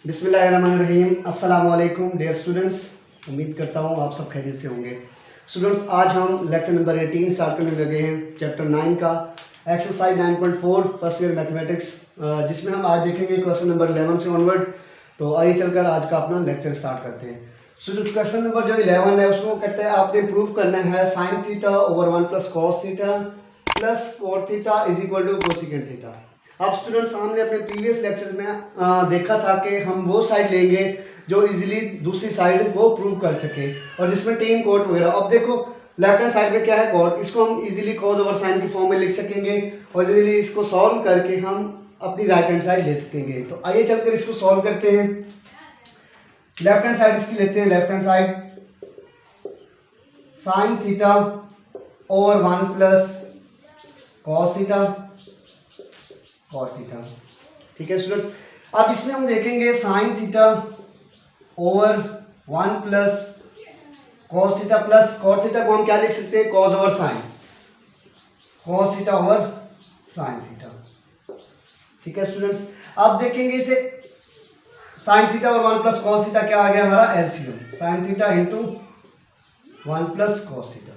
बिस्मिल्लाहिर्रहमानिर्रहीम। अस्सलाम वालेकुम डियर स्टूडेंट्स, उम्मीद करता हूँ आप सब खैरियत से होंगे। स्टूडेंट्स, आज हम लेक्चर नंबर 18 स्टार्ट करने लगे हैं, चैप्टर 9 का एक्सरसाइज 9.4 फर्स्ट ईयर मैथमेटिक्स, जिसमें हम आज देखेंगे क्वेश्चन नंबर 11 से ऑनवर्ड। तो आइए चलकर आज का अपना लेक्चर स्टार्ट करते हैं। स्टूडेंट्स, क्वेश्चन नंबर जो 11 है उसको कहते हैं आपने प्रूव करना है sine theta over 1 plus cos theta plus cot theta is equal to cosecant theta. अब स्टूडेंट्स, हमने अपने प्रीवियस लेक्चर में देखा था कि हम वो साइड लेंगे जो इजीली दूसरी साइड को प्रूव कर सके और जिसमें टेन कोट वगैरह। अब देखो लेफ्ट हैंड साइड में क्या है, कोट, इसको हम इजीली कॉज ओवर साइन की फॉर्म में लिख सकेंगे और इजीली इसको सॉल्व करके हम अपनी राइट हैंड साइड ले सकेंगे। तो आइए चलकर इसको सॉल्व करते हैं। लेफ्ट हैंड साइड इसकी लेते हैं, left hand side sine theta over 1 plus cos theta cos theta. ठीक है स्टूडेंट्स, अब इसमें हम देखेंगे sine theta over 1 plus cos theta plus cos theta को हम क्या लिख सकते हैं, cos over sine, cos theta over sine theta. ठीक है स्टूडेंट्स, अब देखेंगे इसे साइन थीटा और 1 प्लस कॉस थीटा क्या आ गया हमारा LCM, sign theta into 1 plus cos theta.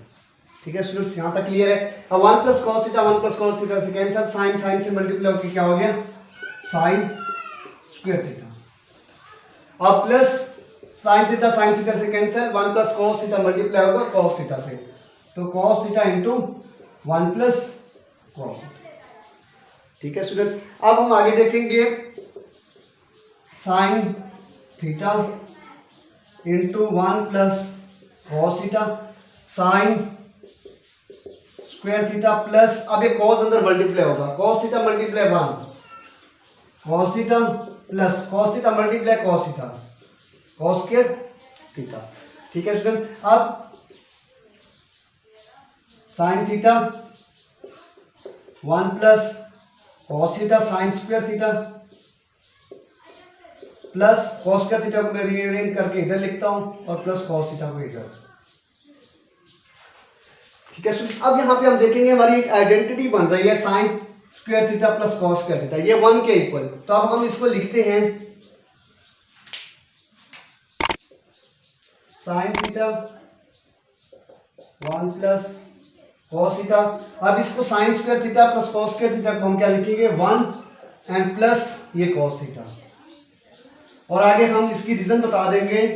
ठीक है स्टूडेंट्स, यहाँ तक क्लियर है। अब 1 plus cos theta 1 plus cos theta से कैंसिल, साइन साइन से मल्टीप्लाई होकर क्या हो गया साइन स्क्वायर थीटा। अब प्लस साइन थीटा से cancel, 1 plus cos theta multiply होगा कॉस थीटा से, तो cos theta into 1 plus cos. ठीक है स्टूडेंट्स, अब हम आगे देखेंगे sine theta into 1 plus cos theta sine square theta plus, अब ये कॉस अंदर मल्टीप्लाई होगा, cos theta multiply 1 cos theta plus cos theta multiply cos theta cos square theta. ठीक है स्टूडेंट, अब sign theta 1 plus cos theta sine square theta plus cos square theta को मैं rearrange करके इधर लिखता हूं और प्लस कॉस थीटा को इधर। ठीक है स्टूडेंट, अब यहाँ पे हम देखेंगे हमारी एक आइडेंटिटी बन रही है sine square theta plus cos square theta, ये 1 के इक्वल। तो अब हम इसको लिखते हैं sign theta 1 plus cos theta. अब इसको sign square theta plus cos square theta को हम क्या लिखेंगे 1 एंड प्लस ये कॉस थीटा, और आगे हम इसकी रीजन बता देंगे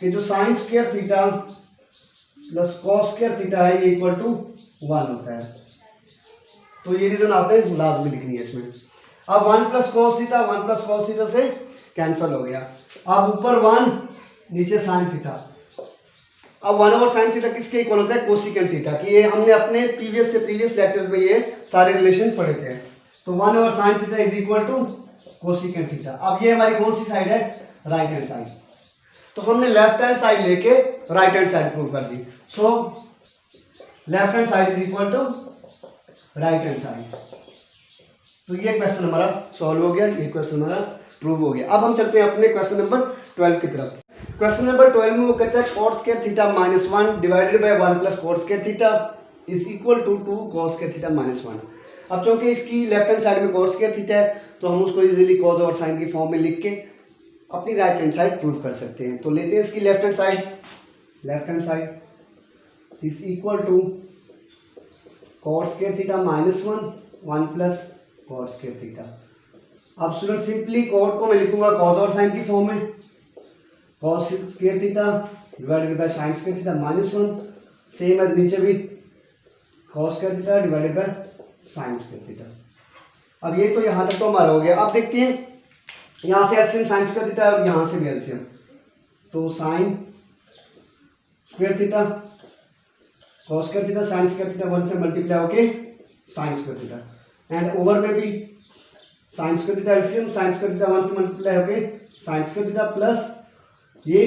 कि जो sign square theta plus cos square theta है ये इक्वल टू 1 होता है। तो ये रीजन आपने लाजमी लिखनी है इसमें। अब 1 plus cos theta 1 plus cos theta से कैंसिल हो गया, अब ऊपर 1 नीचे साइन थीटा। अब 1 ओवर साइन थीटा किसके इक्वल होता है, कोसिकेंट थीटा की। ये हमने अपने प्रीवियस लेक्चर्स में ये सारे रिलेशन पढ़े थे। तो 1 over sine theta is equal to cosecant theta. अब ये हमारी कौन सी साइड है, राइट हैंड साइड। तो हमने लेफ्ट हैंड साइड लेके राइट हैंड साइड प्रूव कर दी। So left hand side is equal to right hand side. तो ये क्वेश्चन हमारा सॉल्व हो गया, ये क्वेश्चन हमारा प्रूव हो गया। अब हम चलते हैं अपने क्वेश्चन नंबर 12 की तरफ। क्वेश्चन नंबर 12 में वो कहता है cot square theta minus 1 divided by 1 plus cot square theta is equal to 2 cos square theta minus 1। अब चूंकि इसकी लेफ्ट हैंड साइड में कॉट स्क्वायर थीटा है तो हम उसको इजीली कॉस और साइन की फॉर्म में लिख के अपनी राइट हैंड साइड प्रूव कर सकते हैं। तो लेते हैं इसकी left hand side is equal to cot square theta minus 1 plus cot square theta. अब स्टूडेंट सिंपली कॉट को मैं लिखूंगा कॉस और साइन की फॉर्म में, cos square theta divided by sine square theta minus 1, same as नीचे भी cos square theta divided by sine square theta. अब ये तो यहाँ तक तो हमारा हो गया। अब देखते हैं यहाँ से एलसीएम साइन स्क्वायर थीटा और यहाँ से भी एलसीएम, तो sine square theta cos square theta sine square theta 1 से मल्टीप्लाई होके sine square theta, and over में भी sine square theta LCM sine square theta 1 से मल्टीप्लाई होके साइन स्क्वायर थीटा प्लस ये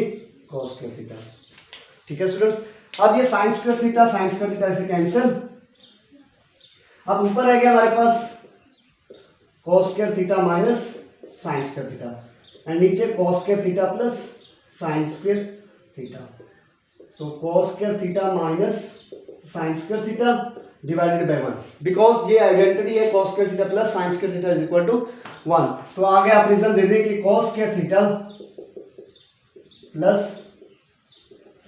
कॉस स्क्वायर थीटा। ठीक है स्टूडेंट्स, अब ये साइन स्क्वायर थीटा से कैंसिल। अब ऊपर आ गया हमारे पास cos square theta minus sine square theta and नीचे cos square theta plus sine square theta. तो cos square theta minus sine square theta divided by 1, because ये आइडेंटिटी है cos square theta plus sin square theta is equal to 1। तो आगे आप reason दे दें कि cos square theta plus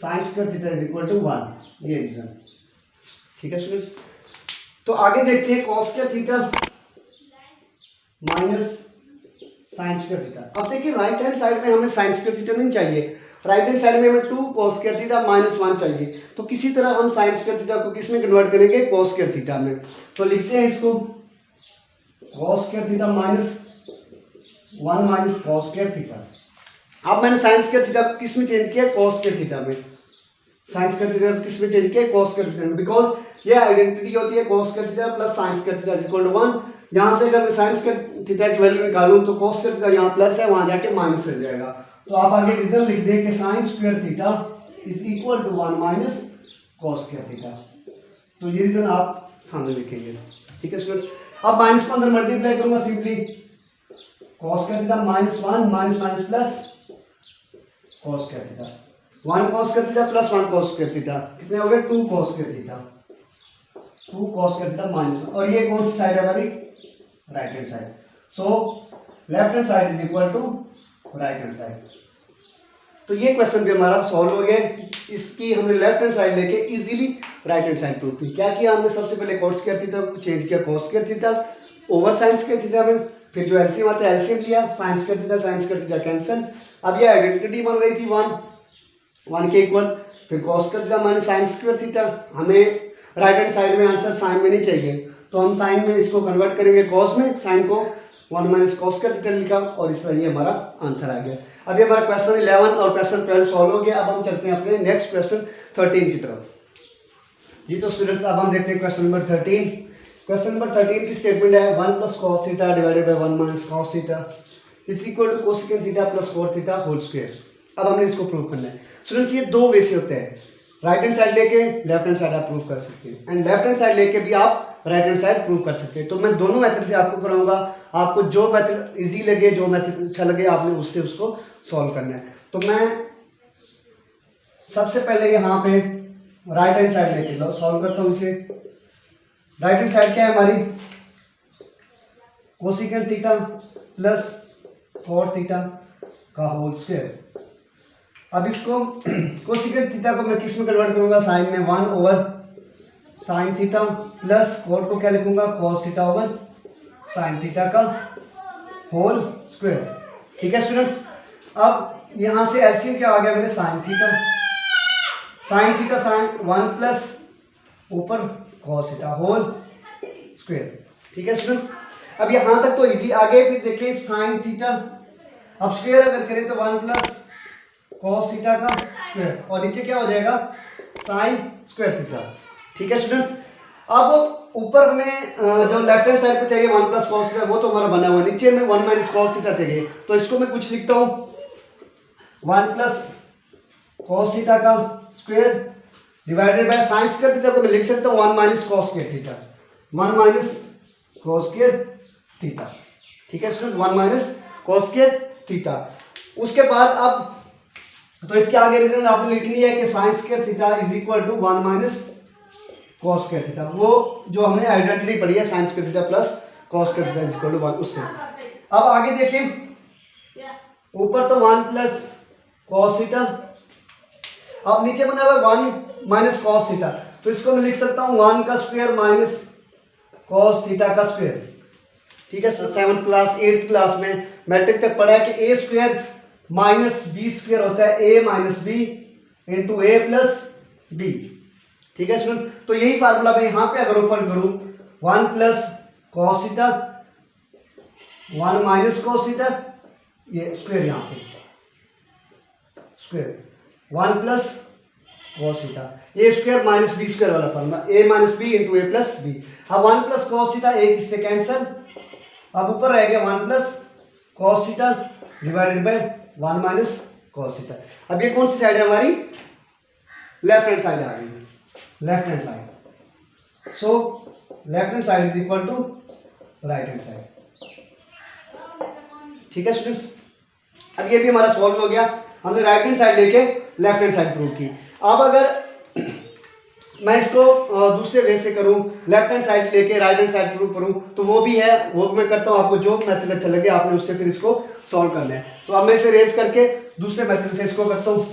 sin square theta is equal to 1, ये reason. ठीक है स्टूडेंट्स, तो आगे देखते हैं cos square theta minus sin square theta. अब देखिए राइट हैंड साइड में हमें sin स्क्वायर थीटा नहीं चाहिए, राइट हैंड साइड में हमें 2 cos स्क्वायर थीटा माइनस 1 चाहिए। तो किसी तरह हम sin स्क्वायर थीटा को किस में कन्वर्ट करेंगे, cos स्क्वायर थीटा में। तो लिखते हैं इसको cos square theta minus 1 minus cos square theta. अब मैंने sin स्क्वायर थीटा को किस में चेंज किया, cos स्क्वायर थीटा में। sin स्क्वायर थीटा को किस में चेंज किया, cos स्क्वायर थीटा में, बिकॉज ये आइडेंटिटी होती है cos square theta plus sin square theta is equal to 1। यहाँ से अगर मैं sin स्क्वायर थीटा की वैल्यू निकालूं तो cos स्क्वायर थीटा यहाँ प्लस है, वहां जाके माइनस हो जाएगा। तो आप आगे रीजन लिख दें कि sin square theta is equal to 1 minus cos square theta. तो ये रीजन आप सामने लिखेंगे। ठीक है स्टूडेंट्स, अब माइनस को अंदर मल्टीप्लाई करूंगा simply, cos square theta minus 1 minus minus plus cos square theta, 1 cos square theta plus 1 cos square theta, कितने हो गए 2 cos square theta, 2 cos square theta minus 1। और ये कौन सी साइड है हमारी, right hand side. So left hand side is equal to right hand side. तो ये क्वेश्चन भी हमारा सॉल्व हो गया। इसकी हमने लेफ्ट हैंड साइड लेके easily right hand side prove की। क्या किया हमने, सबसे पहले cos स्क्वायर थीटा को चेंज किया cos square theta over sin square theta में, फिर जो एलसीएम आता है एलसीएम लिया, sin स्क्वायर थीटा कैंसिल। अब ये आइडेंटिटी बन रही थी 1 के इक्वल, फिर cos square theta minus sin square theta. हमें राइट हैंड साइड में आंसर साइन में नहीं चाहिए, तो हम साइन में इसको कन्वर्ट करेंगे cos में, साइन को 1 माइनस cos स्क्वायर थीटा लिखा और इस तरह ये हमारा आंसर आ गया। अब ये हमारा क्वेश्चन 11 और क्वेश्चन 12 सॉल्व हो गया। अब हम चलते हैं अपने नेक्स्ट क्वेश्चन 13 की तरफ। जी तो स्टूडेंट्स, अब हम देखते हैं क्वेश्चन नंबर 13। क्वेश्चन नंबर 13 की स्टेटमेंट है 1 plus cos theta divided by 1 minus cos theta is equal to cosecant theta plus cot theta whole square. अब हमने इसको प्रूव करना है। स्टूडेंट्स ये दो वे से होते हैं, राइट हैंड साइड लेके लेफ्ट हैंड साइड आप प्रूव कर सकते हैं, एंड लेफ्ट हैंड साइड लेके भी आप राइट हैंड साइड प्रूव कर सकते हैं। तो मैं दोनों मेथड से आपको कराऊंगा, आपको जो मेथड इजी लगे, जो मेथड अच्छा लगे, आपने उससे उसको सॉल्व करना है। तो मैं सबसे पहले यहाँ पे राइट हैंड साइड लेके सॉल्व करता हूँ इसे। राइट हैंड साइड क्या है हमारी, cosecant theta plus cot theta का होल स्क्वायर। अब इसको कोसेकेंट थीटा को मैं किस में कन्वर्ट करूंगा, साइन में, 1 over sine theta plus cot को क्या लिखूंगा, cos theta over sine theta का होल स्क्वायर। ठीक है स्टूडेंट्स, अब यहाँ से एलसीएम क्या आ गया मेरे, साइन थीटा साइन 1 प्लस ऊपर cos थीटा होल स्क्वायर। ठीक है स्टूडेंट्स, अब यहाँ तक तो इजी। आगे भी देखिए साइन थीटा, अब स्क्वायर अगर करें तो 1 प्लस cos थीटा का स्क्वायर और नीचे क्या हो जाएगा, साइन स्क्वायर थीटा। ठीक है स्टूडेंट्स, अब ऊपर में जो लेफ्ट हैंड साइड पे चाहिए 1 प्लस cos थीटा, वो तो हमारा बना हुआ है। नीचे में 1 माइनस cos थीटा चाहिए, तो इसको मैं कुछ लिखता हूँ 1 प्लस cos थीटा का square divided by sine square theta को मैं लिख सकता हूँ 1 minus cos square theta, 1 minus cos square theta. ठीक है students, 1 minus cos square theta. उसके बाद अब तो इसके आगे रीजन आपने लिखनी है कि sine square theta is equal to 1 minus cos square theta, वो जो हमने आइडेंटिटी पढ़ी है sine square theta plus cos square theta is equal to 1, उससे। अब आगे देखिए, ऊपर तो 1 प्लस cos थीटा, अब नीचे बना हुआ 1 माइनस cos थीटा, तो इसको मैं लिख सकता हूँ 1 का स्क्वायर माइनस cos थीटा का स्क्वायर। ठीक है, 7th क्लास 8th क्लास में मैट्रिक तक पढ़ा है कि a square minus B square होता है a minus B into A plus B. ठीक है स्टूडेंट, तो यही फार्मूला मैं यहाँ पे अगर ओपन करूँ 1 plus cos theta 1 minus cos theta, ये स्क्वायर यहाँ पे square 1 plus cos theta, A square minus B square वाला formula, a minus B into A plus B. अब 1 प्लस cos थीटा एक इससे कैंसिल, अब ऊपर रह गया 1 plus cos theta divided by 1 minus cos theta. अब ये कौन सी साइड है हमारी, लेफ्ट हैंड साइड आ गई, left hand side. So left hand side is equal to right hand side. ठीक है स्टूडेंट्स, अब ये भी हमारा सॉल्व हो गया। हमने राइट हैंड साइड लेके लेफ्ट हैंड साइड प्रूव की। अब अगर मैं इसको दूसरे वे से करूं, लेफ्ट हैंड साइड लेके राइट हैंड साइड प्रूव करूं, तो वो भी है, वो मैं करता हूं। आपको जो मेथड अच्छा लगे आपने उससे फिर इसको सॉल्व करना है। तो अब मैं इसे रेज करके दूसरे मेथड से इसको करता हूं।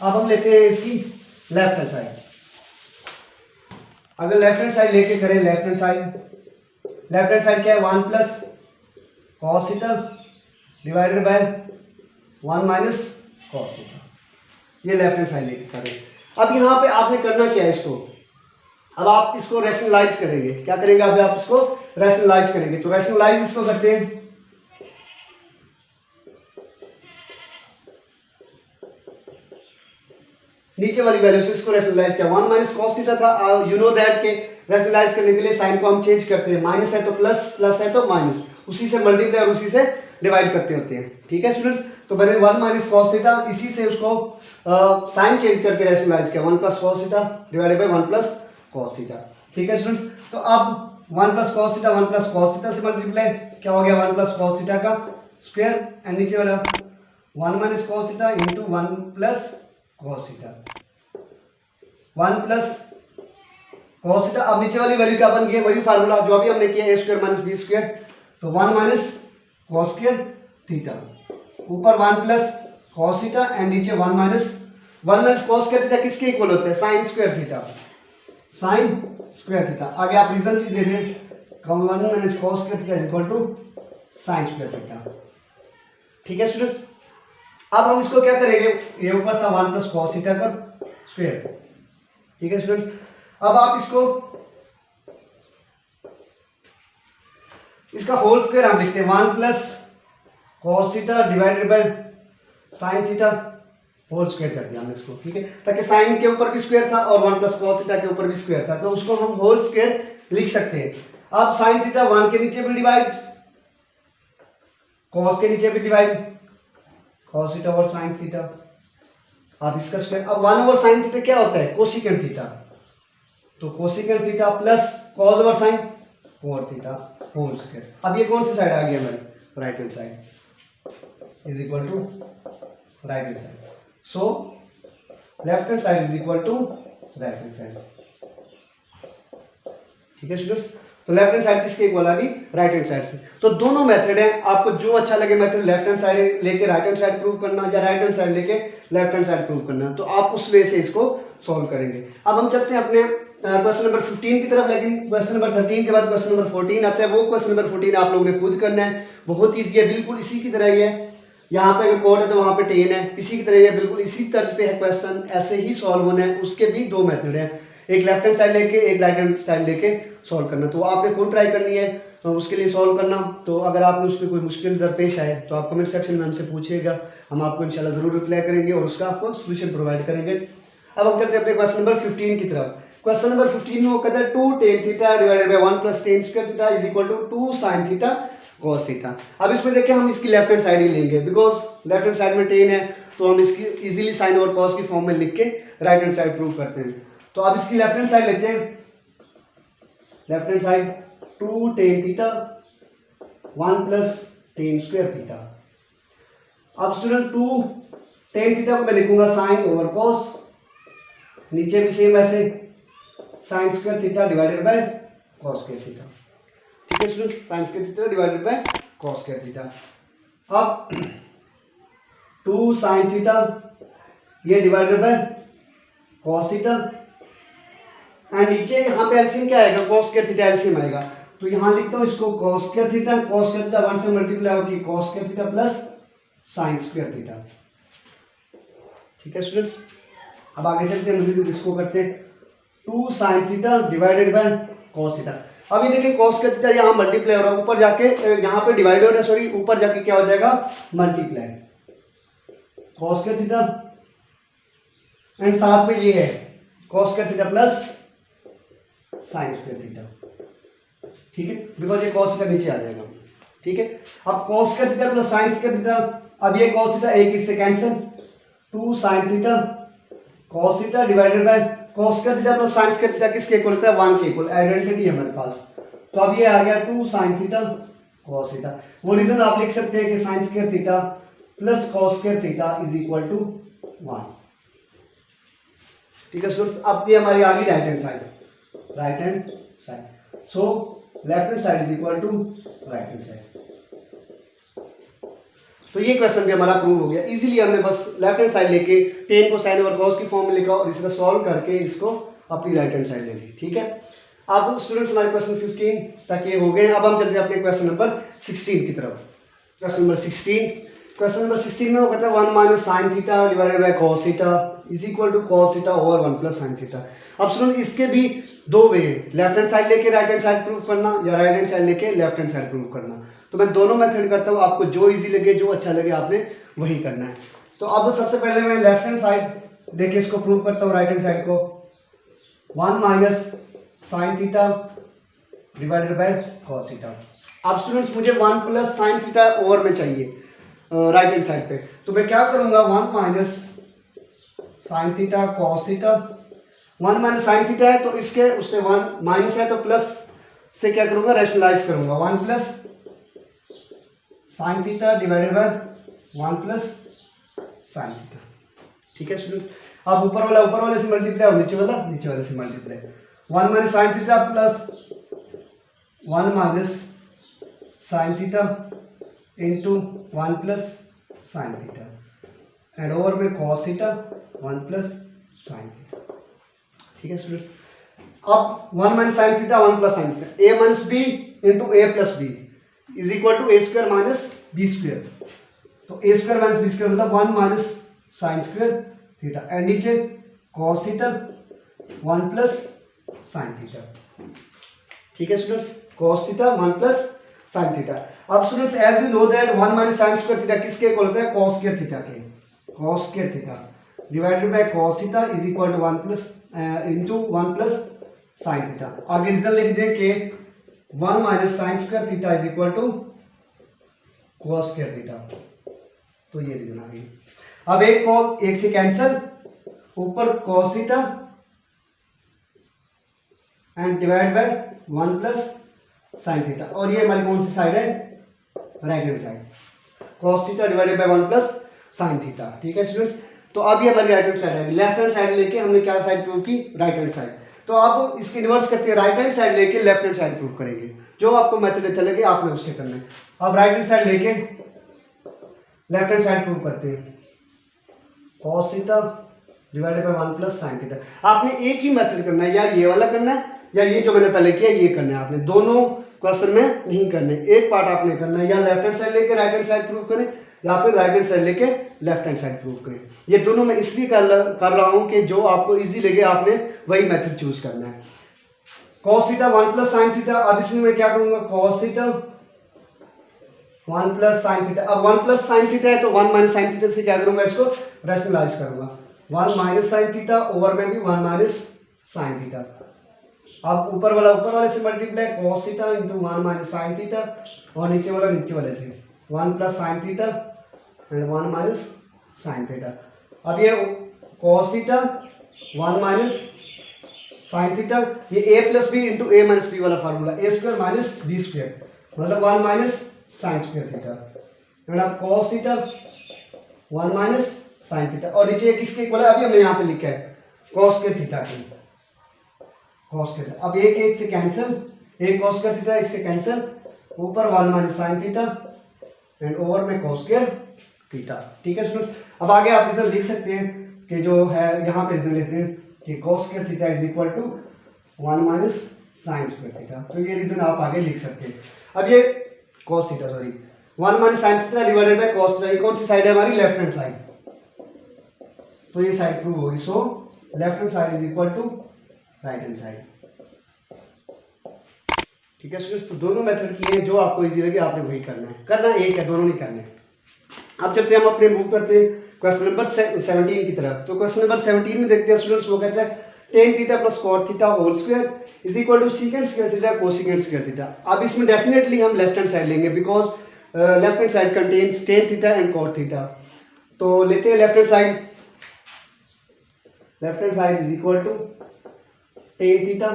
अब हम लेते हैं इसकी लेफ्ट हैंड साइड। अगर लेफ्ट हैंड साइड लेके करें, लेफ्ट हैंड साइड क्या है, 1 plus cos theta divided by 1 minus cos theta, ये लेफ्ट हैंड साइड लेके करें। अब यहाँ पे आपने करना क्या है, इसको अब आप इसको रैशनलाइज करेंगे। क्या करेंगे, अब आप इसको रैशनलाइज करेंगे। तो रैशनलाइज इसको करते हैं, नीचे वाली वैल्यू से इसको रैशनलाइज किया। 1 माइनस कॉस थीटा था, यू नो दैट के रैशनलाइज करने के लिए साइन को हम चेंज करते हैं, माइनस है तो प्लस, प्लस है तो माइनस, उसी से मल्टीप्लाई और उसी से डिवाइड करते होते हैं। ठीक है स्टूडेंट्स, तो मैंने 1 माइनस कॉस थीटा, इसी से उसको साइन चेंज करके रैशनलाइज किया, 1 plus cos theta divided by 1 plus cos theta. ठीक है स्टूडेंट्स, तो अब 1 plus cos theta 1 plus cos theta से मल्टीप्लाई क्या हो गया, 1 प्लस कॉस थीटा का स्क्वायर, एंड नीचे वाला 1 minus cos theta into 1 plus cos theta, 1 plus cos theta. अब नीचे वाली वैल्यू क्या बन गई है, वही फार्मूला जो अभी हमने किया, ए स्क्वायर माइनस बी स्क्वायर, तो 1 माइनस कॉस स्क्वायर थीटा, ऊपर 1 प्लस कॉस थीटा एंड नीचे 1 माइनस कॉस स्क्वायर थीटा किसके इक्वल होते हैं, sine square theta, sine square theta. आगे आप रीजन भी दे दें, 1 minus cos square theta is equal to sine square theta. ठीक है स्टूडेंट्स, अब हम इसको क्या करेंगे, ये ऊपर था 1 प्लस कॉस थीटा का स्क्वायर। ठीक है स्टूडेंट्स, अब आप इसका होल स्क्वायर हम लिखते हैं, 1 plus cos theta divided by sine theta whole square कर दिया हमने इसको। ठीक है, ताकि साइन के ऊपर भी स्क्वायर था और 1 प्लस कॉस थीटा के ऊपर भी स्क्वायर था, तो उसको हम होल स्क्वायर लिख सकते हैं। अब साइन थीटा 1 के नीचे भी डिवाइड, कॉस के नीचे भी डिवाइड, कॉस थीटा और साइन थीटा, आप इसका स्क्वायर। अब 1 ओवर साइन थीटा क्या होता है, कोसिकेंट थीटा, तो cosecant theta plus cos over sine cot theta whole square. अब ये कौन सी साइड आ गई हमारी, right hand side is equal to right hand side. So left hand side is equal to right hand side. ठीक है स्टूडेंट्स, तो लेफ्ट हैंड साइड किसके इक्वल आ गई, राइट हैंड साइड से। तो दोनों मेथड है, आपको जो अच्छा लगे मेथड, लेफ्ट हैंड साइड लेके राइट हैंड साइड प्रूव करना या राइट हैंड साइड लेके लेफ्ट हैंड साइड प्रूव करना, तो आप उस वे से इसको सॉल्व करेंगे। अब हम चलते हैं अपने क्वेश्चन नंबर 15 की तरफ, लेकिन क्वेश्चन नंबर 13 के बाद क्वेश्चन नंबर 14 आता है। वो क्वेश्चन नंबर 14 आप लोगों ने खुद करना है, बहुत ईजी है, बिल्कुल इसी की तरह ही है। यहाँ पे अगर कोड है तो वहाँ पे 10 है, इसी की तरह ही है, बिल्कुल इसी तर्ज पे है क्वेश्चन, ऐसे ही सॉल्व होना है। उसके भी दो मेथड है, एक लेफ्ट हैंड साइड लेके एक राइट हैंड साइड लेके सॉल्व करना, तो आपने खुद ट्राई करनी है तो उसके लिए सॉल्व करना। तो अगर आपने उसमें कोई मुश्किल दरपेश आए तो आप कमेंट सेक्शन में हमसे पूछिएगा, हम आपको इंशाल्लाह ज़रूर रिप्लाई करेंगे और उसका आपको सोल्यूशन प्रोवाइड करेंगे। अब हम चलते हैं अपने क्वेश्चन नंबर 15 की तरफ। क्वेश्चन नंबर 15 में वो कहता है 2 tan theta divided by 1 plus tan square theta is equal to 2 sin theta cos theta. अब इसमें देखिए हम इसकी लेफ्ट हैंड साइड ही लेंगे, बिकॉज लेफ्ट हैंड साइड में tan है तो हम इसकी इजीली sin और cos की फॉर्म में लिख के राइट हैंड साइड प्रूव करते हैं। तो अब इसकी लेफ्ट हैंड साइड लेते हैं, left hand side 2 tan theta 1 plus tan square theta. अब स्टूडेंट 2 tan थीटा को मैं लिखूंगा sin ओवर cos, नीचे भी सेम ऐसे sign square theta divided by cos square theta. ठीक है student, sign square theta divided by cos square theta. अब 2 साइन थीटा ये divided by cos theta, and नीचे यहाँ पे एलसीएम क्या आएगा, कॉस स्क्वायर थीटा एलसीएम आएगा, तो यहाँ लिखता हूँ इसको cos square theta, cos square theta 1 से मल्टीप्लाई होगी cos square theta plus sine square theta. ठीक है स्टूडेंट्स, अब आगे चलते हैं, मुझे इसको करते हैं 2 sine theta divided by cos theta. अब ये देखिए कॉस का थीटा यहाँ मल्टीप्लाई हो रहा है, ऊपर जाके यहाँ पे डिवाइड हो रहा है, सॉरी ऊपर जाके क्या हो जाएगा मल्टीप्लाई कॉस का थीटा, एंड साथ में ये है कॉस का theta plus sine square theta. ठीक है, बिकॉज ये कॉस थीटा नीचे आ जाएगा। ठीक है, अब कॉस का theta plus sine square theta, अब ये कॉस थीटा एक इससे cancel, 2 sine theta cos theta divided by cos का theta plus sine square theta किसके इक्वल होता है, 1 के इक्वल, आइडेंटिटी है हमारे पास। तो अब ये आ गया 2 साइन थीटा cos थीटा। वो रीजन आप लिख सकते हैं कि sin square theta plus cos square theta is equal to 1। ठीक है स्टूडेंट्स, अब ये हमारी आ गई right hand side. So left hand side is equal to right hand side. तो ये क्वेश्चन भी हमारा प्रूव हो गया। इजीली हमने बस लेफ्ट हैंड साइड लेके टेन को साइन ओवर कॉस की फॉर्म में लिखा और इसका सॉल्व करके इसको अपनी राइट हैंड साइड ले ली। ठीक है, अब स्टूडेंट्स हमारे क्वेश्चन 15 तक ये हो गए। अब हम चलते हैं अपने क्वेश्चन नंबर 16 की तरफ। क्वेश्चन नंबर 16 में वो कहता है 1 minus sine theta divided by cos theta is equal to cos theta over 1 plus sine theta. अब स्टूडेंट इसके भी दो वे है, लेफ्ट हैंड साइड लेके राइट हैंड साइड प्रूव करना या राइट हैंड साइड लेके लेफ्ट हैंड साइड प्रूव करना। तो मैं दोनों मेथड करता हूँ, आपको जो इजी लगे जो अच्छा लगे आपने वही करना है। तो अब सबसे पहले मैं लेफ्ट हैंड साइड लेके इसको प्रूव करता हूँ राइट हैंड साइड को। 1 minus sine theta divided by cos theta. अब स्टूडेंट्स मुझे 1 प्लस साइन थीटा ओवर में चाहिए राइट हैंड साइड पे, तो मैं क्या करूंगा 1 minus sine theta cos theta. 1 minus sine theta है तो इसके उससे 1 माइनस है तो प्लस से क्या करूंगा रैशनलाइज करूंगा 1 plus sine theta divided by 1 plus sine theta. ठीक है स्टूडेंट्स, अब ऊपर वाले से मल्टीप्लाई और नीचे वाले से multiply. 1 minus sine theta plus 1 minus sine theta into 1 plus sine theta and over में cos theta 1 plus sine theta. ठीक है स्टूडेंट्स, अब 1 minus sine theta 1 plus sine theta A minus B into A plus B is equal to A square minus B square. तो A square minus B square मतलब 1 minus sine square theta and नीचे cos theta 1 plus sine theta. ठीक है students, cos theta 1 plus sine theta. अब students as you know that 1 minus sine square theta किसके equal होता है cos square theta के। Cos square theta divided by cos theta is equal to 1 plus into 1 plus sine theta. आगे reason लिख दें कि 1 minus sine square theta is equal to cos square theta. तो ये रीजन आ गई। अब एक से कैंसिल, ऊपर cos theta and divide by 1 plus sine theta और ये हमारी कौन सी साइड है right hand side. Cos theta divided by 1 plus sine theta. ठीक है स्टूडेंट्स, तो अब ये हमारी राइट हैंड साइड है। लेफ्ट हैंड साइड लेके हमने क्या साइड प्रूव की राइट हैंड साइड। तो अब इसकी रिवर्स करते हैं, राइट हैंड साइड लेके लेफ्ट हैंड साइड प्रूव करेंगे। जो आपको मेथड अच्छा लगे आपने उससे करना है। अब राइट हैंड साइड लेके लेफ्ट हैंड साइड प्रूव करते हैं। Cos theta divided by 1 plus sine theta. आपने एक ही मेथड करना है, या ये वाला करना है या ये जो मैंने पहले किया ये करना है। आपने दोनों क्वेश्चन में नहीं करने, एक पार्ट आपने करना है, या लेफ्ट हैंड साइड लेके राइट हैंड साइड प्रूव करें या फिर राइट हैंड साइड लेके लेफ्ट हैंड साइड प्रूव करें। ये दोनों मैं इसलिए कर रहा हूं कि जो आपको इजी लगे आपने वही मेथड चूज करना है। Cos theta 1 plus sine theta. अब इसमें मैं क्या करूंगा cos theta 1 plus sine theta. अब 1 प्लस साइन थीटा है तो 1 माइनस साइन थीटा से क्या करूंगा इसको रैशनलाइज करूंगा। 1 माइनस साइन थीटा ओवर में भी 1 माइनस साइन थीटा। अब ऊपर वाले से multiply cos theta into 1 minus sine theta और नीचे वाले से 1 plus sine theta and 1 minus sine theta. अब ये cos theta 1 minus sine theta, ये A plus B into A minus B वाला formula, A square minus B square मतलब 1 minus sine square theta and अब cos theta 1 minus sine theta और नीचे किसके equal है अभी हमने यहाँ पे लिखा है कॉस के थीटा की। कॉस के अब एक से कैंसिल, एक कॉस का थीटा इससे कैंसिल, ऊपर 1 minus sine theta and over में कॉस स्क्वायर थीटा। ठीक है स्टूडेंट्स, अब आगे आप रिजल्ट लिख सकते हैं कि जो है यहाँ पे रिजल्ट लिखते हैं कि cos square theta is equal to 1 minus sine square theta. तो ये रीजन आप आगे लिख सकते हैं। अब ये cos theta 1 minus sine theta divided by cos theta, ये कौन सी साइड है हमारी लेफ्ट हैंड साइड। तो ये साइड प्रूव होगी। So left hand side is equal to right hand side. ठीक है स्टूडेंट्स, तो दोनों मेथड किए हैं, जो आपको इजी लगे आपने वही करना है एक है, दोनों नहीं करने। अब चलते हैं हम अपने मूव करते हैं क्वेश्चन नंबर 17 की तरफ। तो क्वेश्चन नंबर 17 में देखते हैं स्टूडेंट्स, वो कहता है tan theta plus cot theta whole square is equal to secant square theta cosecant square theta. अब इसमें डेफिनेटली हम लेफ्ट हैंड साइड लेंगे because left hand side contains tan theta and cot theta. तो लेते हैं left hand side. Left hand side is equal to tan theta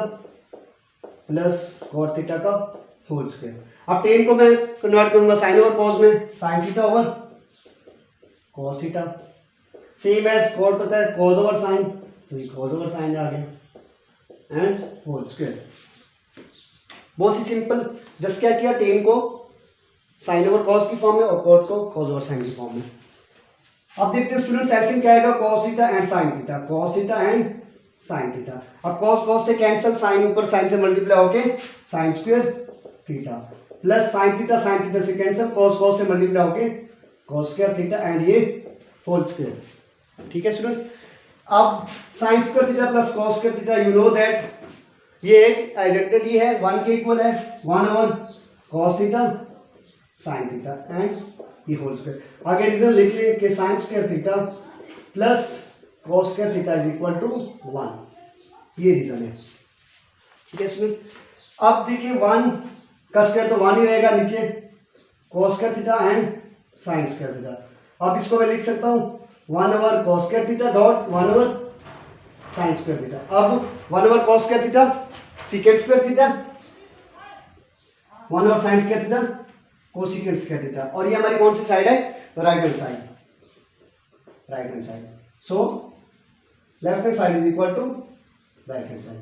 plus cot theta का whole square. अब tan को मैं convert करूंगा sine over cos में, sine theta over cos theta, same as cot होता है कॉस ओवर साइन, तो ये कॉस ओवर साइन आ गया एंड होल स्क्वायर। बहुत ही सिंपल, जस्ट क्या किया, टेन को साइन ओवर कॉस की फॉर्म में और कॉट को कॉस ओवर साइन की फॉर्म में। अब देखते हैं स्टूडेंट्स एलसीएम क्या आएगा, cos theta and sign theta, cos theta and sign theta. अब कॉस कॉस से कैंसिल, साइन ऊपर साइन से मल्टीप्लाई होके sine square theta, plus sine theta से कैंसिल, कॉस कॉस से मल्टीप्लाई होके कॉस स्क्वायर थीटा एंड ये होल स्क्वायर। ठीक है स्टूडेंट्स, अब sine square theta plus cos square theta, you know that ये एक आइडेंटिटी है, 1 के इक्वल है, 1 over cos theta sine theta and ये होल स्क्वायर। आगे रीजन लिख लिए कि sine square theta plus cos square theta is equal to 1, ये रीजन है। ठीक है स्टूडेंट, अब देखिए 1 का स्क्वायर तो 1 ही रहेगा नीचे, cos square theta and sine square theta. अब इसको मैं लिख सकता हूँ 1 over cos square theta dot 1 over sine square theta. अब 1 over cos square theta secant square theta, 1 over sine square theta cosecant square theta, और ये हमारी कौन सी साइड है, right hand side, right hand side. So left hand side is equal to right hand side,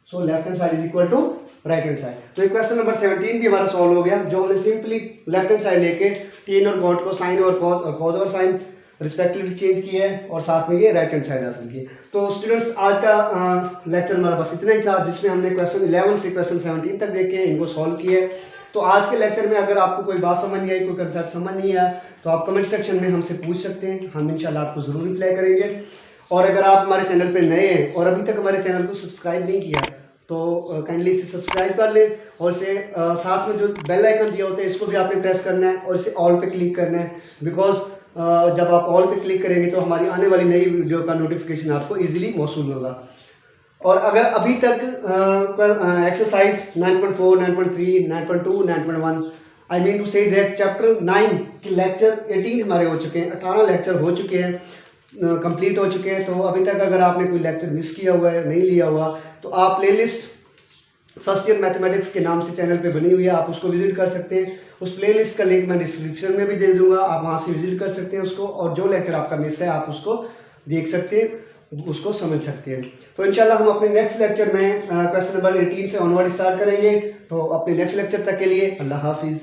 so left hand side is equal to right hand side. तो question number 17 भी हमारा solve हो गया, जो हमने सिंपली लेफ्ट हैंड साइड लेके tan और cot को साइन और कॉस और साइन रिस्पेक्टिवली चेंज किया है और साथ में ये राइट हैंड साइड हासिल की। तो स्टूडेंट्स आज का लेक्चर हमारा बस इतना ही था, जिसमें हमने क्वेश्चन 11 से क्वेश्चन 17 तक देखे हैं, इनको सॉल्व किए। तो आज के लेक्चर में अगर आपको कोई बात समझ नहीं आई, कोई कंसेप्ट समझ नहीं आया, तो आप कमेंट सेक्शन में हमसे पूछ सकते हैं, हम इंशाल्लाह आपको ज़रूर रिप्लाई करेंगे। और अगर आप हमारे चैनल पे नए हैं और अभी तक हमारे चैनल को सब्सक्राइब नहीं किया तो काइंडली इसे सब्सक्राइब कर लें, और इसे साथ में जो बेल आइकन दिया होता है इसको भी आपने प्रेस करना है और इसे ऑल पे क्लिक करना है, बिकॉज जब आप ऑल पे क्लिक करेंगे तो हमारी आने वाली नई वीडियो का नोटिफिकेशन आपको ईजिली मौसूल होगा। और अगर अभी तक एक्सरसाइज 9.4, 9.3, 9.2, 9.1 आई मीन टू से दैट चैप्टर 9 के लेक्चर 18 हमारे हो चुके हैं, 18 लेक्चर हो चुके हैं, कंप्लीट हो चुके हैं। तो अभी तक अगर आपने कोई लेक्चर मिस किया हुआ है, नहीं लिया हुआ, तो आप प्लेलिस्ट फर्स्ट ईयर मैथमेटिक्स के नाम से चैनल पे बनी हुई है, आप उसको विजिट कर सकते हैं। उस प्लेलिस्ट का लिंक मैं डिस्क्रिप्शन में भी दे दूंगा, आप वहाँ से विजिट कर सकते हैं उसको, और जो लेक्चर आपका मिस है आप उसको देख सकते हैं, उसको समझ सकते हैं। तो इंशाल्लाह हम अपने नेक्स्ट लेक्चर में क्वेश्चन नंबर 18 से ऑनवर्ड स्टार्ट करेंगे। तो अपने नेक्स्ट लेक्चर तक के लिए अल्लाह हाफिज़।